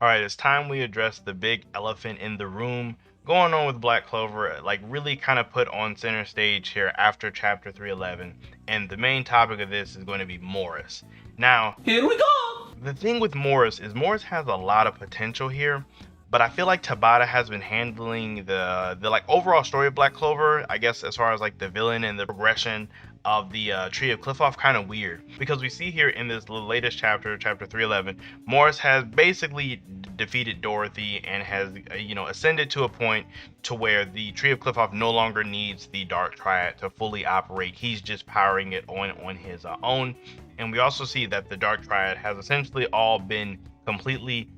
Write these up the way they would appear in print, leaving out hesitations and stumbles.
Alright, it's time we address the big elephant in the room going on with Black Clover, like really kind of put on center stage here after chapter 311. And the main topic of this is going to be Morris. Now, Here we go! the thing with Morris is Morris has a lot of potential here, but I feel like Tabata has been handling the like overall story of Black Clover, I guess as far as like the villain and the progression of the Tree of Cliffoff, kind of weird, because we see here in this latest chapter, chapter 311, Morris has basically defeated Dorothy and has ascended to a point to where the Tree of Cliffoff no longer needs the Dark Triad to fully operate. He's just powering it on his own. And we also see that the Dark Triad has essentially all been completely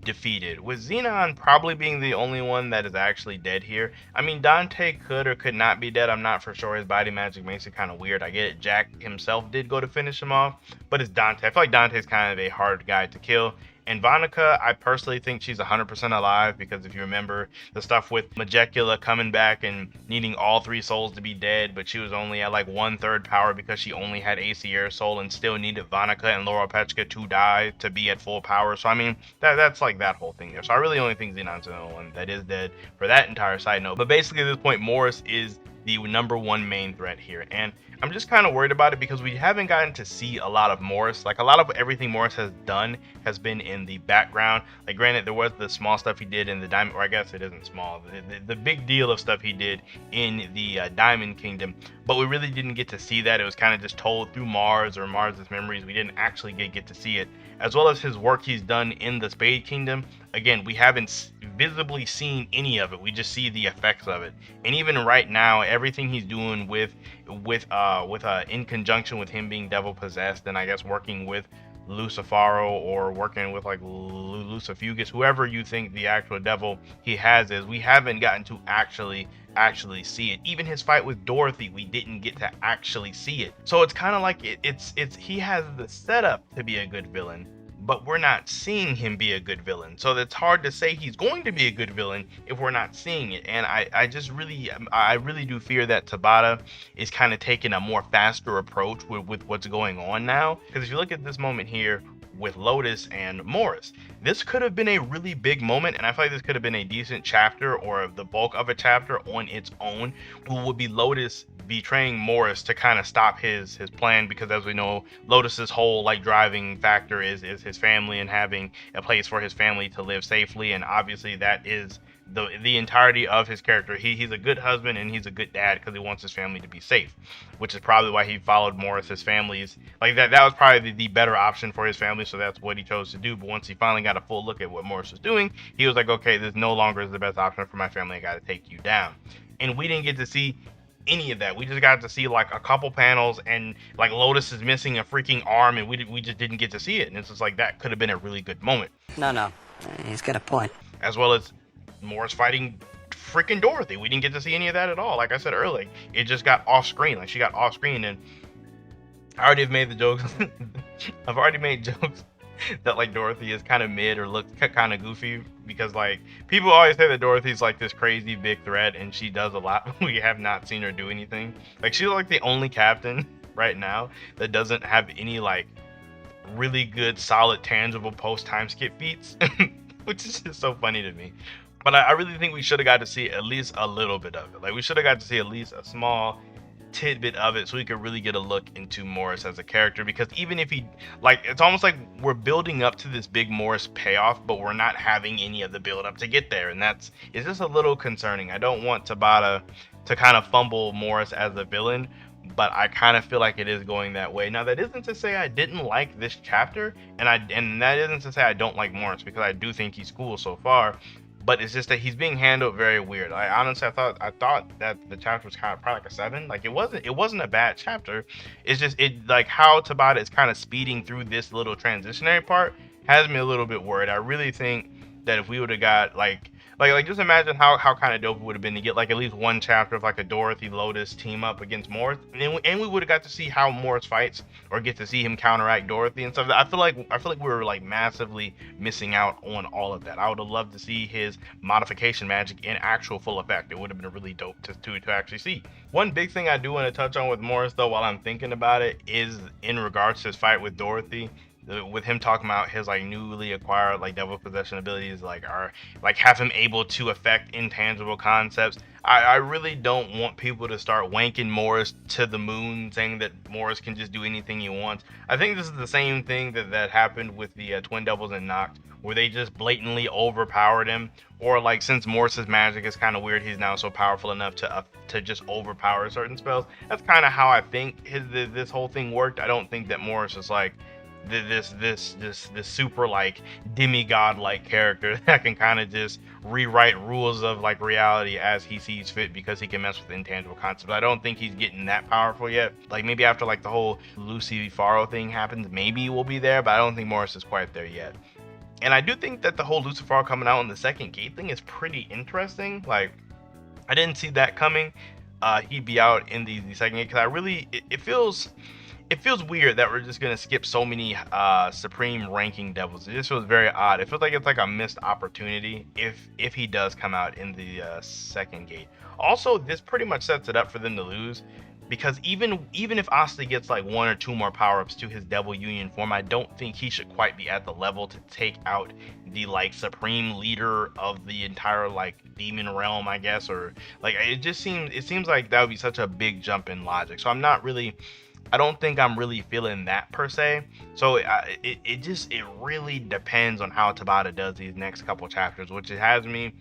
defeated, with Xenon probably being the only one that is actually dead here. I mean, Dante could or could not be dead. I'm not for sure. His body magic makes it kind of weird. I get it. Jack himself did go to finish him off, but it's Dante. I feel like Dante's kind of a hard guy to kill. And Vonica, I personally think she's 100% alive, because if you remember the stuff with Majecula coming back and needing all three souls to be dead, but she was only at like 1/3 power because she only had a Sierra soul and still needed Vonica and Laurel Pechka to die to be at full power. So I mean, that's like that whole thing there. So I really only think Xenon's the only one that is dead for that entire side note. But basically at this point, Morris is the number one main threat here, and I'm just kind of worried about it because we haven't gotten to see a lot of Morris. Like, a lot of everything Morris has done has been in the background. Like, granted, there was the small stuff he did in the Diamond, or I guess it isn't small, the big deal of stuff he did in the Diamond Kingdom, but we really didn't get to see that. It was kind of just told through Mars or Mars's memories. We didn't actually get to see it, as well as his work he's done in the Spade Kingdom. Again, we haven't visibly seen any of it. We just see the effects of it. And even right now, everything he's doing with in conjunction with him being devil possessed, and I guess working with Lucifero, or working with like Lucifugus, whoever you think the actual devil he has is, we haven't gotten to actually see it. Even his fight with Dorothy, we didn't get to actually see it. So it's kind of like it's he has the setup to be a good villain, but we're not seeing him be a good villain. So it's hard to say he's going to be a good villain if we're not seeing it. And I really do fear that Tabata is kind of taking a more faster approach with what's going on now. Because if you look at this moment here with Lotus and Morris, this could have been a really big moment, and I feel like this could have been a decent chapter, or the bulk of a chapter on its own, would be Lotus betraying Morris to kind of stop his plan, because as we know, Lotus's whole like driving factor is his family and having a place for his family to live safely, and obviously that is the entirety of his character. He's a good husband and he's a good dad because he wants his family to be safe, which is probably why he followed Morris's family's, like that was probably the better option for his family, so that's what he chose to do. But once he finally got a full look at what Morris was doing, he was like, okay, this no longer is the best option for my family. I got to take you down. And we didn't get to see any of that. We just got to see like a couple panels, and like Lotus is missing a freaking arm, and we just didn't get to see it. And it's just like, that could have been a really good moment. No. He's got a point. As well as Morris fighting freaking Dorothy. We didn't get to see any of that at all. Like I said earlier, it just got off screen. Like, she got off screen, and I already have made the jokes. I've already made jokes that like Dorothy is kind of mid or looks kind of goofy, because like people always say that Dorothy's like this crazy big threat and she does a lot. We have not seen her do anything. Like, she's like the only captain right now that doesn't have any like really good, solid, tangible post time skip feats, which is just so funny to me. But I really think we should have got to see at least a little bit of it. Like, we should have got to see at least a small tidbit of it so we could really get a look into Morris as a character. Because even if he, like, it's almost like we're building up to this big Morris payoff, but we're not having any of the build up to get there, and it's just a little concerning. I don't want Tabata to kind of fumble Morris as a villain, but I kind of feel like it is going that way. Now, that isn't to say I didn't like this chapter, and that isn't to say I don't like Morris, because I do think he's cool so far. But it's just that he's being handled very weird. I honestly, I thought that the chapter was kind of probably like a 7. Like, it wasn't a bad chapter. It's just, like how Tabata is kind of speeding through this little transitionary part has me a little bit worried. I really think that if we would have got like just imagine how kind of dope it would have been to get like at least one chapter of like a Dorothy Lotus team up against Morris, and we would have got to see how Morris fights, or get to see him counteract Dorothy and stuff. I feel like we were like massively missing out on all of that. I would have loved to see his modification magic in actual full effect. It would have been really dope to actually see. One big thing I do want to touch on with Morris though, while I'm thinking about it, is in regards to his fight with Dorothy. with him talking about his like newly acquired like devil possession abilities like are like have him able to affect intangible concepts. I really don't want people to start wanking Morris to the moon, saying that Morris can just do anything he wants. I think this is the same thing that happened with the Twin Devils in Noct, where they just blatantly overpowered him. Or like since Morris's magic is kind of weird, he's now so powerful enough to just overpower certain spells. That's kind of how I think this whole thing worked. I don't think that Morris is like this super like demigod like character that can kind of just rewrite rules of like reality as he sees fit because he can mess with intangible concepts. I don't think he's getting that powerful yet. Like maybe after like the whole Lucifer thing happens, maybe we'll be there, but I don't think Morris is quite there yet. And I do think that the whole Lucifer coming out in the second gate thing is pretty interesting. Like I didn't see that coming. He'd be out in the second gate because I really it feels weird that we're just gonna skip so many supreme ranking devils. It just feels very odd. It feels like it's like a missed opportunity if he does come out in the second gate. Also, this pretty much sets it up for them to lose, because even if Asta gets like 1 or 2 more power-ups to his devil union form, I don't think he should quite be at the level to take out the like supreme leader of the entire like demon realm, I guess. Or like it seems like that would be such a big jump in logic. So I don't think I'm really feeling that per se. So it really depends on how Tabata does these next couple chapters, which it has me.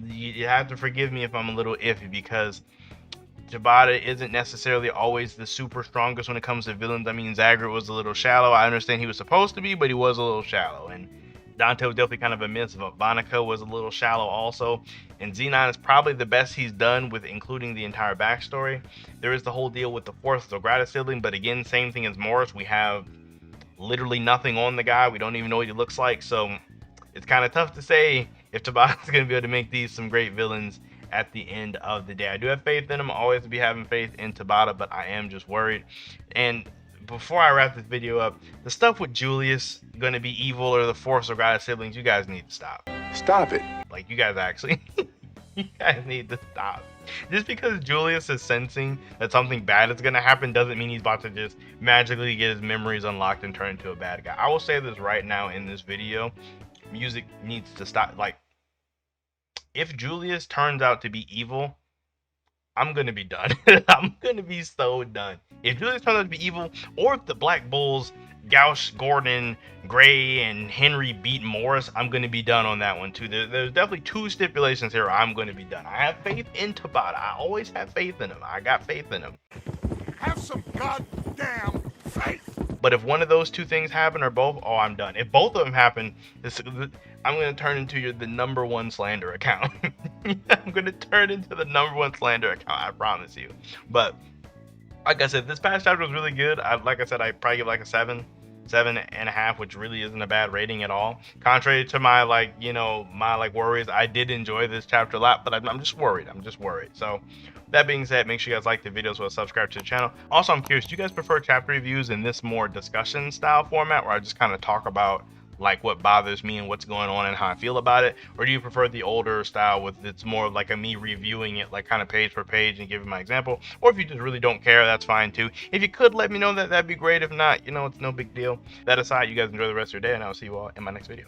You have to forgive me if I'm a little iffy, because Tabata isn't necessarily always the super strongest when it comes to villains. I mean, Zagreus was a little shallow. I understand he was supposed to be, but he was a little shallow. And Dante was definitely kind of a miss. Bonica was a little shallow also. And Xenon is probably the best he's done with including the entire backstory. There is the whole deal with the fourth Zogratis sibling, but again, same thing as Morris. We have literally nothing on the guy. We don't even know what he looks like. So it's kind of tough to say if Tabata's going to be able to make these some great villains at the end of the day. I do have faith in him. I always be having faith in Tabata, but I am just worried. And before I wrap this video up, the stuff with Julius going to be evil or the Force or God siblings, you guys need to stop. Stop it. Like, you guys actually, you guys need to stop. Just because Julius is sensing that something bad is going to happen doesn't mean he's about to just magically get his memories unlocked and turn into a bad guy. I will say this right now in this video, music needs to stop. Like, if Julius turns out to be evil, I'm gonna be done. I'm gonna be so done. If Julius turns out to be evil, or if the Black Bulls, Gauche, Gordon, Gray, and Henry beat Morris, I'm gonna be done on that one too. There's definitely 2 stipulations here. I'm gonna be done. I have faith in Tabata. I always have faith in him. I got faith in him. Have some goddamn faith. But if one of those 2 things happen, or both, oh, I'm done. If both of them happen, I'm going to turn into the #1 slander account. I'm going to turn into the #1 slander account, I promise you. But like I said, this past chapter was really good. Like I said, I probably give like a 7.5, which really isn't a bad rating at all. Contrary to my worries, I did enjoy this chapter a lot, but I'm just worried. So that being said, make sure you guys like the video as well as subscribe to the channel. Also, I'm curious, do you guys prefer chapter reviews in this more discussion style format, where I just kind of talk about like what bothers me and what's going on and how I feel about it? Or do you prefer the older style with it's more like a me reviewing it like kind of page per page and giving my example? Or if you just really don't care, that's fine too. If you could let me know, that'd be great. If not, it's no big deal. That aside, you guys enjoy the rest of your day, and I'll see you all in my next video.